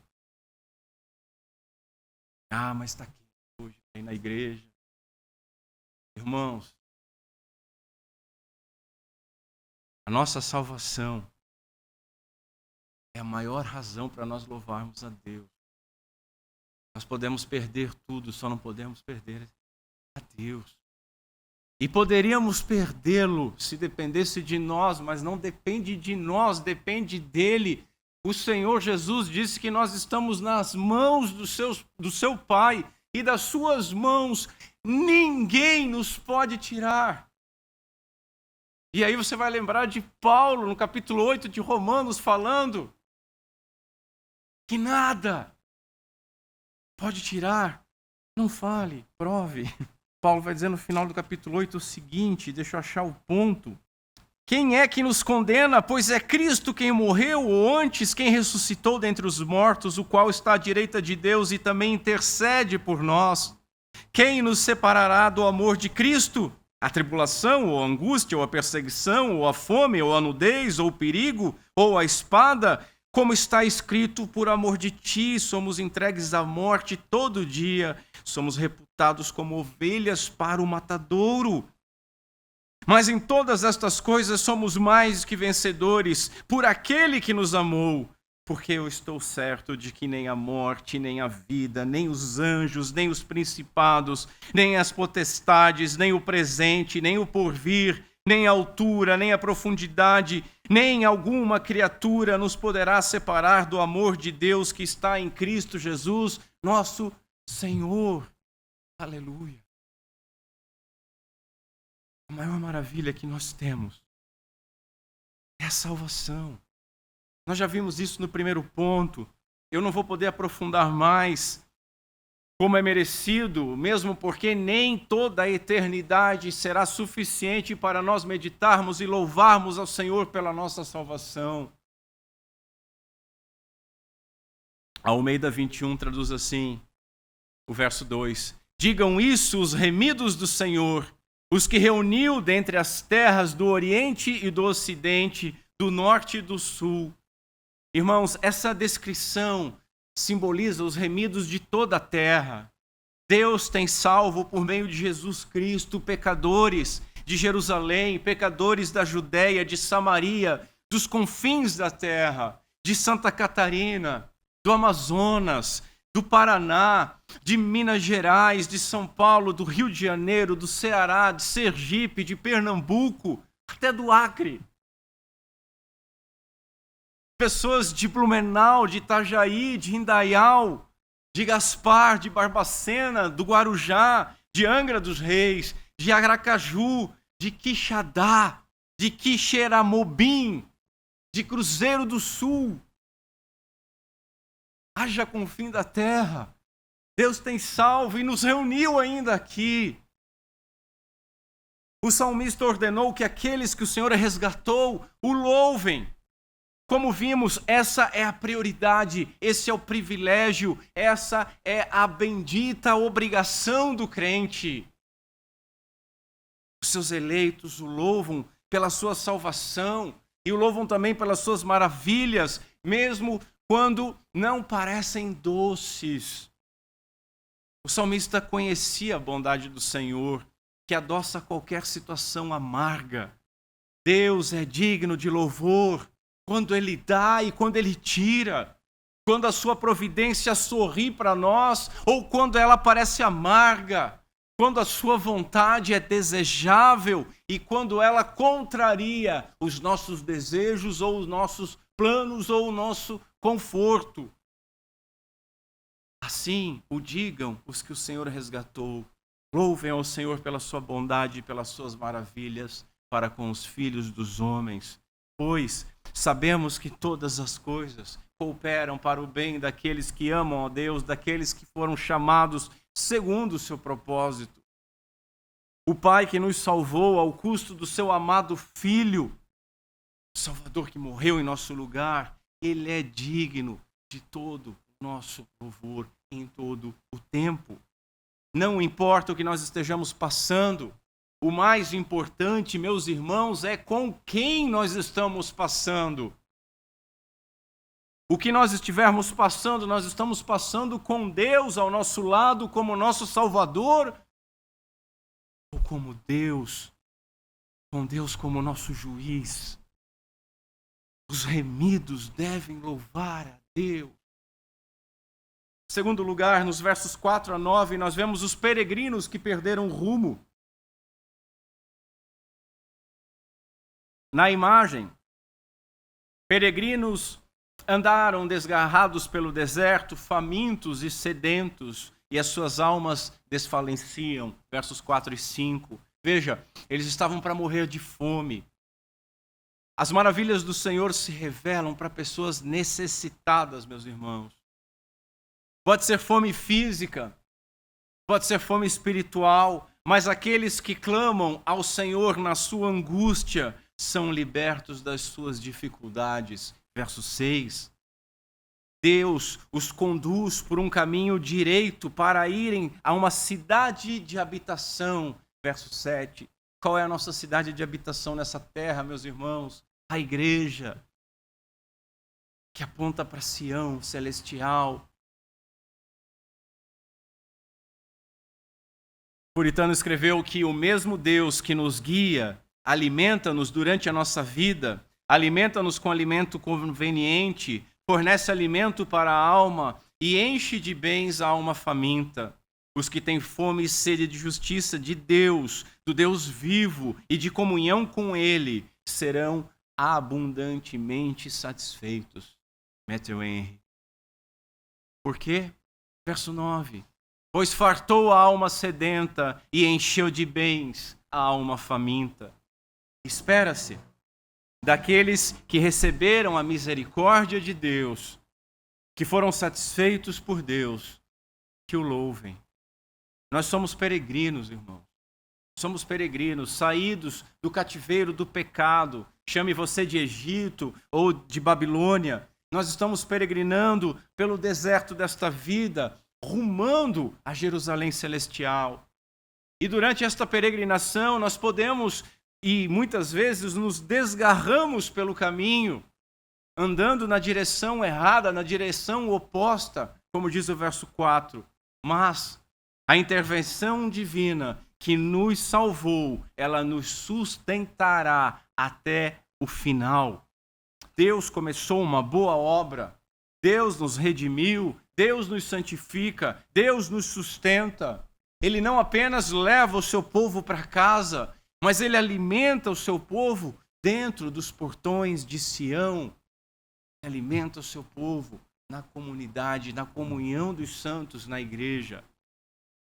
Ah, mas está aqui hoje, aí na igreja. Irmãos, a nossa salvação é a maior razão para nós louvarmos a Deus. Nós podemos perder tudo, só não podemos perder a Deus. E poderíamos perdê-lo se dependesse de nós, mas não depende de nós, depende dele. O Senhor Jesus disse que nós estamos nas mãos do seu Pai e das suas mãos ninguém nos pode tirar. E aí você vai lembrar de Paulo no capítulo 8 de Romanos falando que nada pode tirar. Não fale, prove. Paulo vai dizer no final do capítulo 8 o seguinte, deixa eu achar o ponto. Quem é que nos condena? Pois é Cristo quem morreu, ou antes quem ressuscitou dentre os mortos, o qual está à direita de Deus e também intercede por nós. Quem nos separará do amor de Cristo? A tribulação, ou a angústia, ou a perseguição, ou a fome, ou a nudez, ou o perigo, ou a espada? Como está escrito, por amor de ti, somos entregues à morte todo dia, somos reputados como ovelhas para o matadouro. Mas em todas estas coisas somos mais que vencedores por aquele que nos amou, porque eu estou certo de que nem a morte, nem a vida, nem os anjos, nem os principados, nem as potestades, nem o presente, nem o porvir, nem a altura, nem a profundidade, nem alguma criatura nos poderá separar do amor de Deus que está em Cristo Jesus, nosso Senhor. Aleluia. A maior maravilha que nós temos é a salvação. Nós já vimos isso no primeiro ponto. Eu não vou poder aprofundar mais como é merecido, mesmo porque nem toda a eternidade será suficiente para nós meditarmos e louvarmos ao Senhor pela nossa salvação. A Almeida 21 traduz assim, o verso 2. Digam isso os remidos do Senhor, os que reuniu dentre as terras do Oriente e do Ocidente, do Norte e do Sul. Irmãos, essa descrição simboliza os remidos de toda a terra. Deus tem salvo por meio de Jesus Cristo pecadores de Jerusalém, pecadores da Judéia, de Samaria, dos confins da terra, de Santa Catarina, do Amazonas, do Paraná, de Minas Gerais, de São Paulo, do Rio de Janeiro, do Ceará, de Sergipe, de Pernambuco, até do Acre. pessoas de Blumenau, de Itajaí, de Indaial, de Gaspar, de Barbacena, do Guarujá, de Angra dos Reis, de Aracaju, de Quixadá, de Quixeramobim, de Cruzeiro do Sul. Haja com o fim da terra. Deus tem salvo e nos reuniu ainda aqui. O salmista ordenou que aqueles que o Senhor resgatou o louvem. Como vimos, essa é a prioridade, esse é o privilégio, essa é a bendita obrigação do crente. Os seus eleitos o louvam pela sua salvação e o louvam também pelas suas maravilhas, mesmo quando não parecem doces. O salmista conhecia a bondade do Senhor, que adoça qualquer situação amarga. Deus é digno de louvor quando Ele dá e quando Ele tira, quando a sua providência sorri para nós ou quando ela parece amarga, quando a sua vontade é desejável e quando ela contraria os nossos desejos ou os nossos planos ou o nosso conforto. Assim o digam os que o Senhor resgatou. Louvem ao Senhor pela sua bondade e pelas suas maravilhas para com os filhos dos homens. Pois sabemos que todas as coisas cooperam para o bem daqueles que amam a Deus, daqueles que foram chamados segundo o seu propósito. O Pai que nos salvou ao custo do seu amado Filho, o Salvador que morreu em nosso lugar, Ele é digno de todo o nosso louvor em todo o tempo. Não importa o que nós estejamos passando, o mais importante, meus irmãos, é com quem nós estamos passando. O que nós estivermos passando, nós estamos passando com Deus ao nosso lado, como nosso Salvador, ou como Deus, com Deus como nosso juiz. Os remidos devem louvar a Deus. Em segundo lugar, nos versos 4 a 9, nós vemos os peregrinos que perderam o rumo. Na imagem, peregrinos andaram desgarrados pelo deserto, famintos e sedentos, e as suas almas desfaleciam. Versos 4 e 5. Veja, eles estavam para morrer de fome. As maravilhas do Senhor se revelam para pessoas necessitadas, meus irmãos. Pode ser fome física, pode ser fome espiritual, mas aqueles que clamam ao Senhor na sua angústia são libertos das suas dificuldades. Verso 6. Deus os conduz por um caminho direito para irem a uma cidade de habitação. Verso 7. Qual é a nossa cidade de habitação nessa terra, meus irmãos? A igreja, que aponta para Sião celestial. O puritano escreveu que o mesmo Deus que nos guia, alimenta-nos durante a nossa vida, alimenta-nos com alimento conveniente, fornece alimento para a alma e enche de bens a alma faminta. Os que têm fome e sede de justiça de Deus, do Deus vivo e de comunhão com Ele, serão abundantemente satisfeitos. Matthew Henry. Por quê? Verso 9. Pois fartou a alma sedenta e encheu de bens a alma faminta. Espera-se daqueles que receberam a misericórdia de Deus, que foram satisfeitos por Deus, que o louvem. Nós somos peregrinos, irmãos. Somos peregrinos, saídos do cativeiro do pecado. Chame você de Egito ou de Babilônia. Nós estamos peregrinando pelo deserto desta vida, rumando a Jerusalém celestial. E durante esta peregrinação nós podemos, e muitas vezes nos desgarramos pelo caminho, andando na direção errada, na direção oposta, como diz o verso 4. Mas a intervenção divina que nos salvou, ela nos sustentará até o final. Deus começou uma boa obra, Deus nos redimiu, Deus nos santifica, Deus nos sustenta. Ele não apenas leva o seu povo para casa, mas ele alimenta o seu povo dentro dos portões de Sião. alimenta o seu povo na comunidade, na comunhão dos santos na igreja.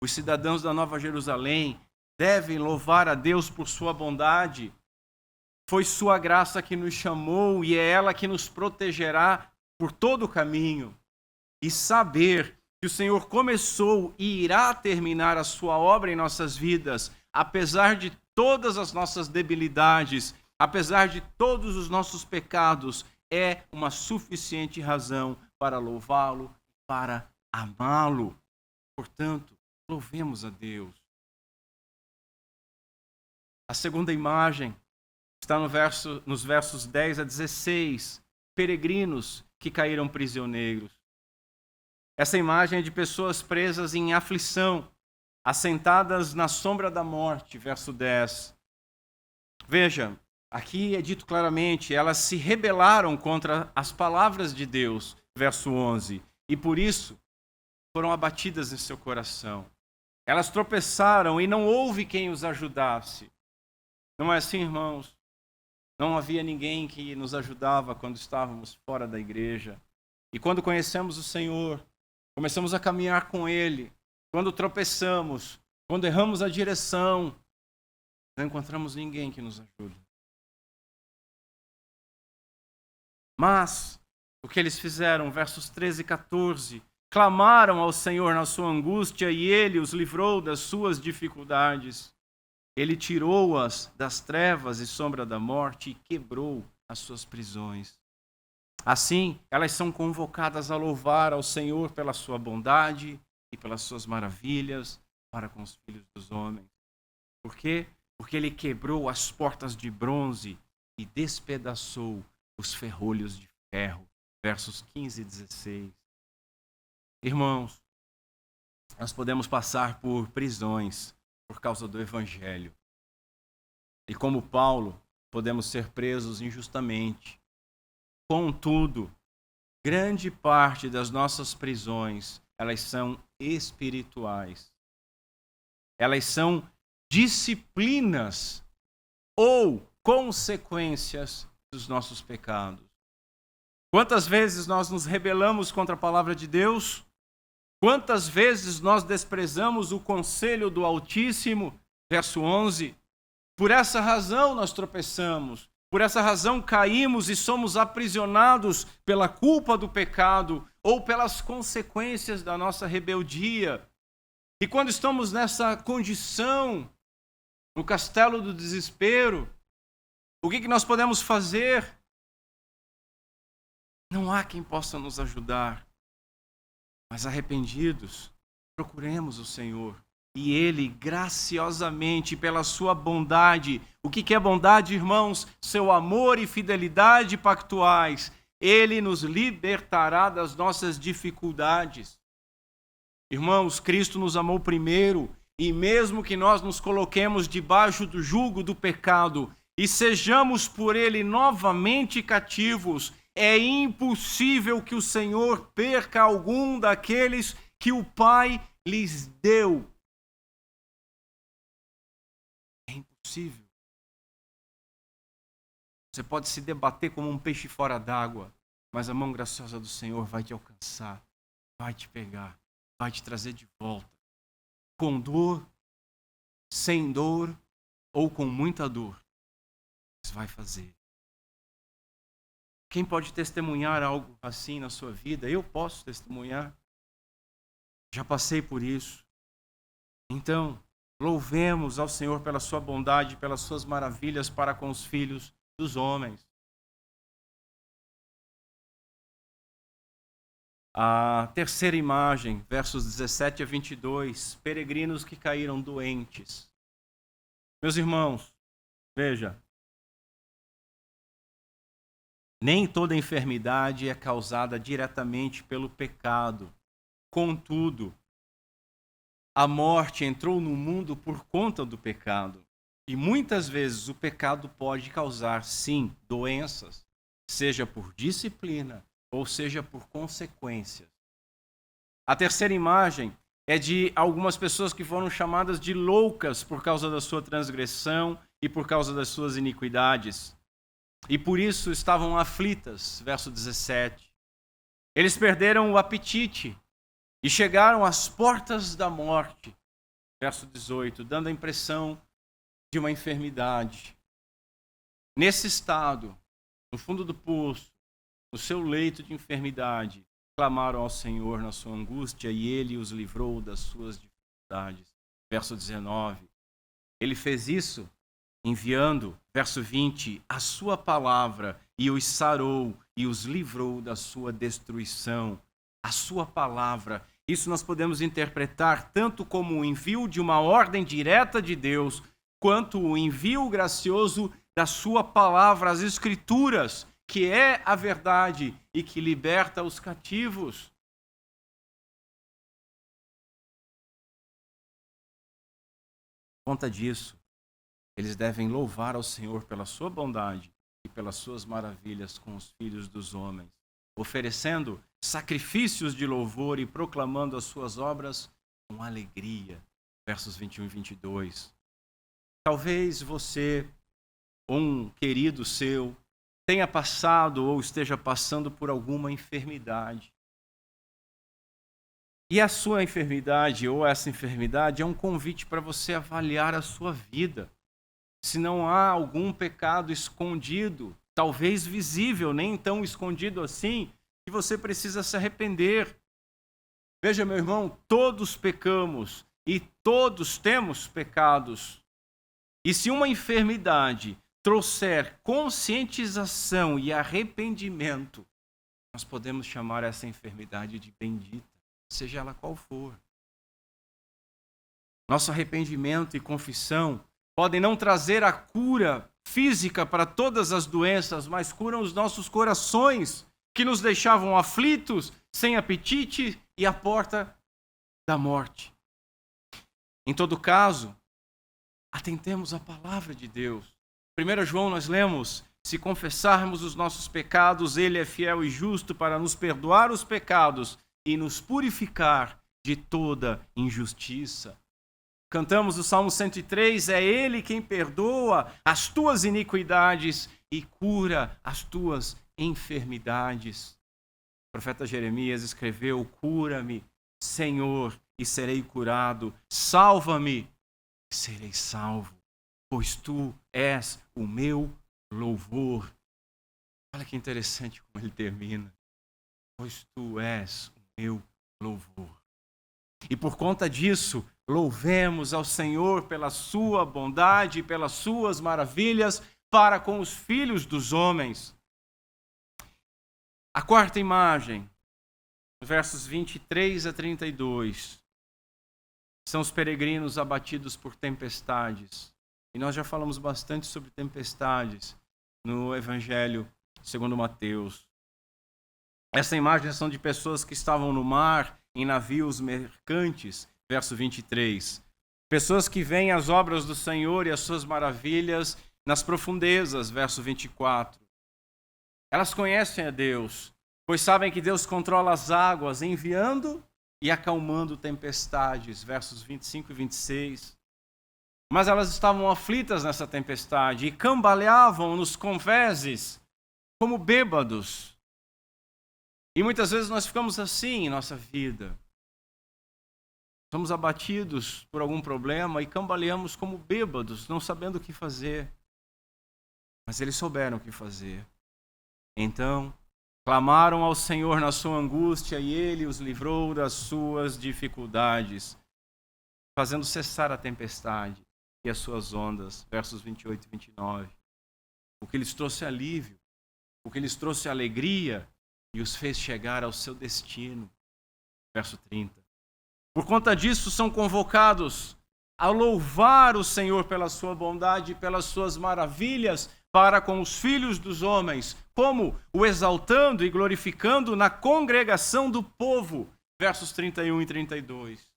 Os cidadãos da Nova Jerusalém devem louvar a Deus por sua bondade. Foi sua graça que nos chamou e é ela que nos protegerá por todo o caminho. E saber que o Senhor começou e irá terminar a sua obra em nossas vidas, apesar de todas as nossas debilidades, apesar de todos os nossos pecados, é uma suficiente razão para louvá-lo, para amá-lo. Portanto, louvemos a Deus. A segunda imagem está nos versos 10 a 16. Peregrinos que caíram prisioneiros. Essa imagem é de pessoas presas em aflição, assentadas na sombra da morte, verso 10. Veja, aqui é dito claramente, elas se rebelaram contra as palavras de Deus, verso 11, e por isso foram abatidas em seu coração. Elas tropeçaram e não houve quem os ajudasse. Não é assim, irmãos? Não havia ninguém que nos ajudava quando estávamos fora da igreja. E quando conhecemos o Senhor, começamos a caminhar com Ele, quando tropeçamos, quando erramos a direção, não encontramos ninguém que nos ajude. Mas, o que eles fizeram, versos 13 e 14, clamaram ao Senhor na sua angústia e Ele os livrou das suas dificuldades. Ele tirou-as das trevas e sombra da morte e quebrou as suas prisões. Assim, elas são convocadas a louvar ao Senhor pela sua bondade e pelas suas maravilhas para com os filhos dos homens. Por quê? Porque Ele quebrou as portas de bronze e despedaçou os ferrolhos de ferro. Versos 15 e 16. Irmãos, nós podemos passar por prisões por causa do Evangelho. E como Paulo, podemos ser presos injustamente. Contudo, grande parte das nossas prisões, elas são espirituais. Elas são disciplinas ou consequências dos nossos pecados. Quantas vezes nós nos rebelamos contra a palavra de Deus? Quantas vezes nós desprezamos o conselho do Altíssimo? Verso 11. Por essa razão nós tropeçamos. Por essa razão caímos e somos aprisionados pela culpa do pecado ou pelas consequências da nossa rebeldia. E quando estamos nessa condição, no castelo do desespero, o que nós podemos fazer? Não há quem possa nos ajudar. Mas arrependidos, procuremos o Senhor. E Ele, graciosamente, pela sua bondade, o que é bondade, irmãos? Seu amor e fidelidade pactuais. Ele nos libertará das nossas dificuldades. Irmãos, Cristo nos amou primeiro, e mesmo que nós nos coloquemos debaixo do jugo do pecado e sejamos por Ele novamente cativos, é impossível que o Senhor perca algum daqueles que o Pai lhes deu. É impossível. Você pode se debater como um peixe fora d'água, mas a mão graciosa do Senhor vai te alcançar, vai te pegar, vai te trazer de volta. Com dor, sem dor ou com muita dor, você vai fazer. Quem pode testemunhar algo assim na sua vida? Eu posso testemunhar. Já passei por isso. Então, louvemos ao Senhor pela sua bondade, pelas suas maravilhas para com os filhos dos homens. A terceira imagem, versos 17 a 22, peregrinos que caíram doentes. Meus irmãos, veja, nem toda enfermidade é causada diretamente pelo pecado. Contudo, a morte entrou no mundo por conta do pecado. E muitas vezes o pecado pode causar, sim, doenças, seja por disciplina ou seja por consequências. A terceira imagem é de algumas pessoas que foram chamadas de loucas por causa da sua transgressão e por causa das suas iniquidades. e por isso estavam aflitas. Verso 17. Eles perderam o apetite e chegaram às portas da morte. Verso 18, dando a impressão de uma enfermidade. Nesse estado, no fundo do poço, no seu leito de enfermidade, clamaram ao Senhor na sua angústia e Ele os livrou das suas dificuldades. Verso 19. Ele fez isso enviando, verso 20, a sua palavra e os sarou e os livrou da sua destruição. A sua palavra. Isso nós podemos interpretar tanto como o envio de uma ordem direta de Deus, quanto o envio gracioso da sua palavra, as Escrituras, que é a verdade e que liberta os cativos. Por conta disso, eles devem louvar ao Senhor pela sua bondade e pelas suas maravilhas com os filhos dos homens, oferecendo sacrifícios de louvor e proclamando as suas obras com alegria. Versos 21 e 22. Talvez você, ou um querido seu, tenha passado ou esteja passando por alguma enfermidade. E a sua enfermidade, ou essa enfermidade, é um convite para você avaliar a sua vida. Se não há algum pecado escondido, talvez visível, nem tão escondido assim, que você precisa se arrepender. Veja, meu irmão, todos pecamos e todos temos pecados. E se uma enfermidade trouxer conscientização e arrependimento, nós podemos chamar essa enfermidade de bendita, seja ela qual for. Nosso arrependimento e confissão podem não trazer a cura física para todas as doenças, mas curam os nossos corações, que nos deixavam aflitos, sem apetite e à porta da morte. Em todo caso, atentemos à palavra de Deus. 1 João nós lemos, se confessarmos os nossos pecados, Ele é fiel e justo para nos perdoar os pecados e nos purificar de toda injustiça. Cantamos o Salmo 103, é Ele quem perdoa as tuas iniquidades e cura as tuas enfermidades. O profeta Jeremias escreveu, cura-me, Senhor, e serei curado, salva-me, e serei salvo, pois tu és o meu louvor. Olha que interessante como ele termina. Pois tu és o meu louvor. E por conta disso, louvemos ao Senhor pela sua bondade e pelas suas maravilhas para com os filhos dos homens. A quarta imagem, versos 23 a 32, são os peregrinos abatidos por tempestades. E nós já falamos bastante sobre tempestades no Evangelho segundo Mateus. Essa imagem são de pessoas que estavam no mar, em navios mercantes, verso 23. Pessoas que veem as obras do Senhor e as suas maravilhas nas profundezas, verso 24. Elas conhecem a Deus, pois sabem que Deus controla as águas, enviando e acalmando tempestades, versos 25 e 26. Mas elas estavam aflitas nessa tempestade e cambaleavam nos convéses como bêbados. E muitas vezes nós ficamos assim em nossa vida. Somos abatidos por algum problema e cambaleamos como bêbados, não sabendo o que fazer. Mas eles souberam o que fazer. Então, clamaram ao Senhor na sua angústia e Ele os livrou das suas dificuldades, fazendo cessar a tempestade e as suas ondas. Versos 28 e 29. O que lhes trouxe alívio, o que lhes trouxe alegria e os fez chegar ao seu destino. Verso 30. Por conta disso, são convocados a louvar o Senhor pela sua bondade e pelas suas maravilhas para com os filhos dos homens, como o exaltando e glorificando na congregação do povo. Versos 31 e 32.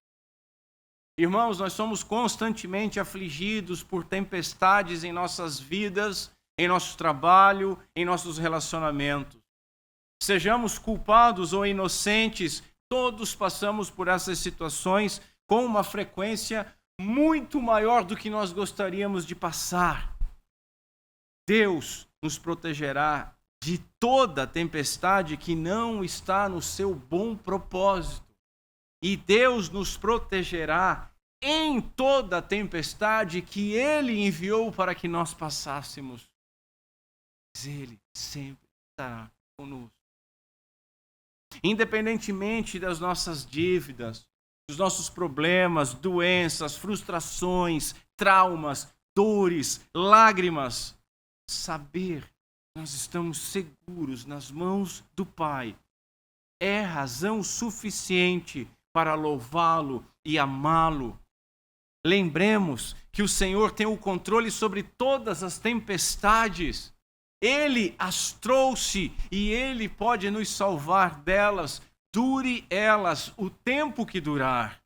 Irmãos, nós somos constantemente afligidos por tempestades em nossas vidas, em nosso trabalho, em nossos relacionamentos. Sejamos culpados ou inocentes, todos passamos por essas situações com uma frequência muito maior do que nós gostaríamos de passar. Deus nos protegerá de toda tempestade que não está no seu bom propósito. E Deus nos protegerá em toda tempestade que Ele enviou para que nós passássemos. Mas Ele sempre estará conosco. Independentemente das nossas dívidas, dos nossos problemas, doenças, frustrações, traumas, dores, lágrimas, saber que nós estamos seguros nas mãos do Pai é razão suficiente para louvá-lo e amá-lo. Lembremos que o Senhor tem o controle sobre todas as tempestades. Ele as trouxe e Ele pode nos salvar delas, dure elas o tempo que durar.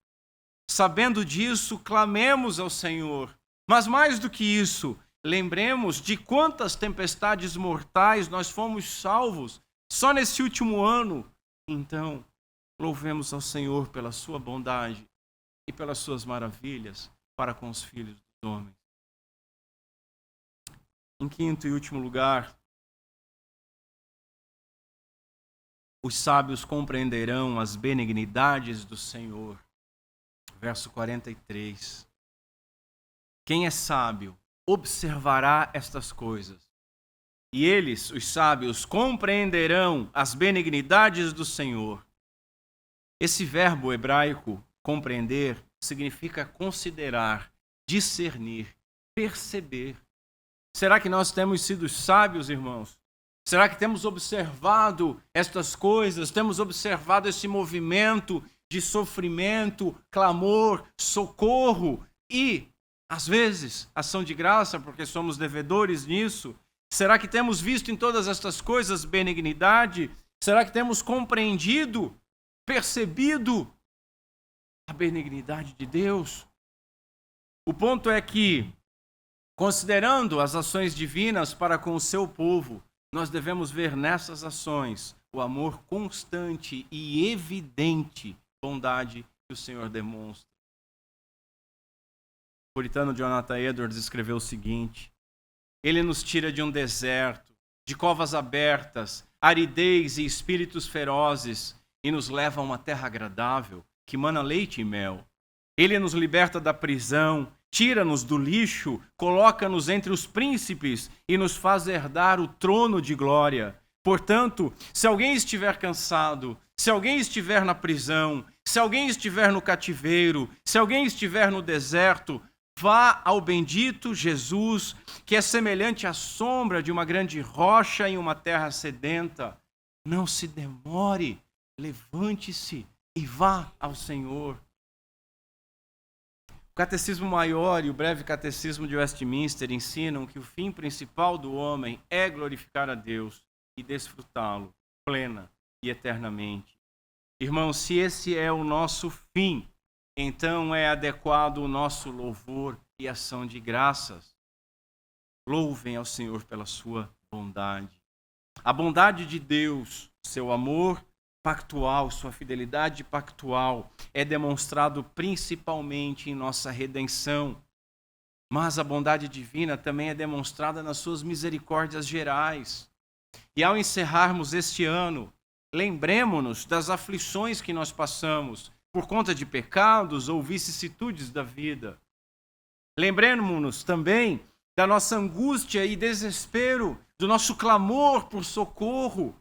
Sabendo disso, clamemos ao Senhor. Mas mais do que isso, lembremos de quantas tempestades mortais nós fomos salvos só nesse último ano. Então, louvemos ao Senhor pela sua bondade e pelas suas maravilhas para com os filhos dos homens. Em quinto e último lugar, os sábios compreenderão as benignidades do Senhor. Verso 43. Quem é sábio observará estas coisas, e eles, os sábios, compreenderão as benignidades do Senhor. Esse verbo hebraico, compreender, significa considerar, discernir, perceber. Será que nós temos sido sábios, irmãos? Será que temos observado estas coisas? Temos observado esse movimento de sofrimento, clamor, socorro e, às vezes, ação de graça, porque somos devedores nisso? Será que temos visto em todas estas coisas benignidade? Será que temos compreendido, percebido a benignidade de Deus? O ponto é que, considerando as ações divinas para com o seu povo, nós devemos ver nessas ações o amor constante e evidente bondade que o Senhor demonstra. O puritano Jonathan Edwards escreveu o seguinte: Ele nos tira de um deserto, de covas abertas, aridez e espíritos ferozes, e nos leva a uma terra agradável, que mana leite e mel. Ele nos liberta da prisão, tira-nos do lixo, coloca-nos entre os príncipes e nos faz herdar o trono de glória. Portanto, se alguém estiver cansado, se alguém estiver na prisão, se alguém estiver no cativeiro, se alguém estiver no deserto, vá ao bendito Jesus, que é semelhante à sombra de uma grande rocha em uma terra sedenta. Não se demore, levante-se e vá ao Senhor. O Catecismo Maior e o Breve Catecismo de Westminster ensinam que o fim principal do homem é glorificar a Deus e desfrutá-lo plena e eternamente. Irmãos, se esse é o nosso fim, então é adequado o nosso louvor e ação de graças. Louvem ao Senhor pela sua bondade. A bondade de Deus, seu amor pactual, sua fidelidade pactual é demonstrado principalmente em nossa redenção. Mas a bondade divina também é demonstrada nas suas misericórdias gerais. E ao encerrarmos este ano, lembremos-nos das aflições que nós passamos por conta de pecados ou vicissitudes da vida. Lembremos-nos também da nossa angústia e desespero, do nosso clamor por socorro.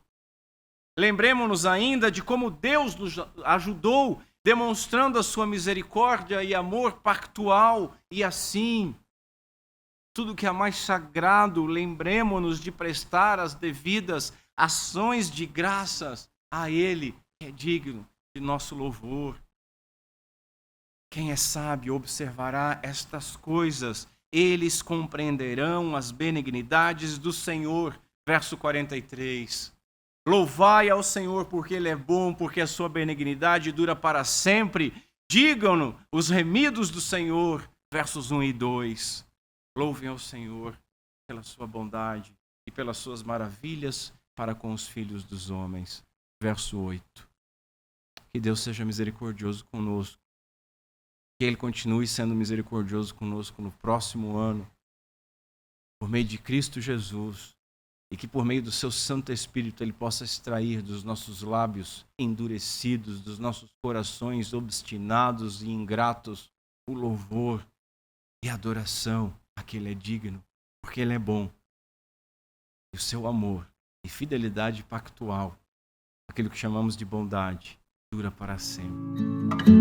Lembremos-nos ainda de como Deus nos ajudou, demonstrando a sua misericórdia e amor pactual. E assim, tudo que é mais sagrado, lembremos-nos de prestar as devidas ações de graças a Ele, que é digno de nosso louvor. Quem é sábio observará estas coisas, eles compreenderão as benignidades do Senhor. Verso 43. Louvai ao Senhor porque Ele é bom, porque a sua benignidade dura para sempre. Digam-no os remidos do Senhor. Versos 1 e 2. Louvem ao Senhor pela sua bondade e pelas suas maravilhas para com os filhos dos homens. Verso 8. Que Deus seja misericordioso conosco. Que Ele continue sendo misericordioso conosco no próximo ano. Por meio de Cristo Jesus. e que por meio do seu Santo Espírito Ele possa extrair dos nossos lábios endurecidos, dos nossos corações obstinados e ingratos, o louvor e a adoração a que Ele é digno, porque Ele é bom. E o seu amor e fidelidade pactual, aquilo que chamamos de bondade, dura para sempre.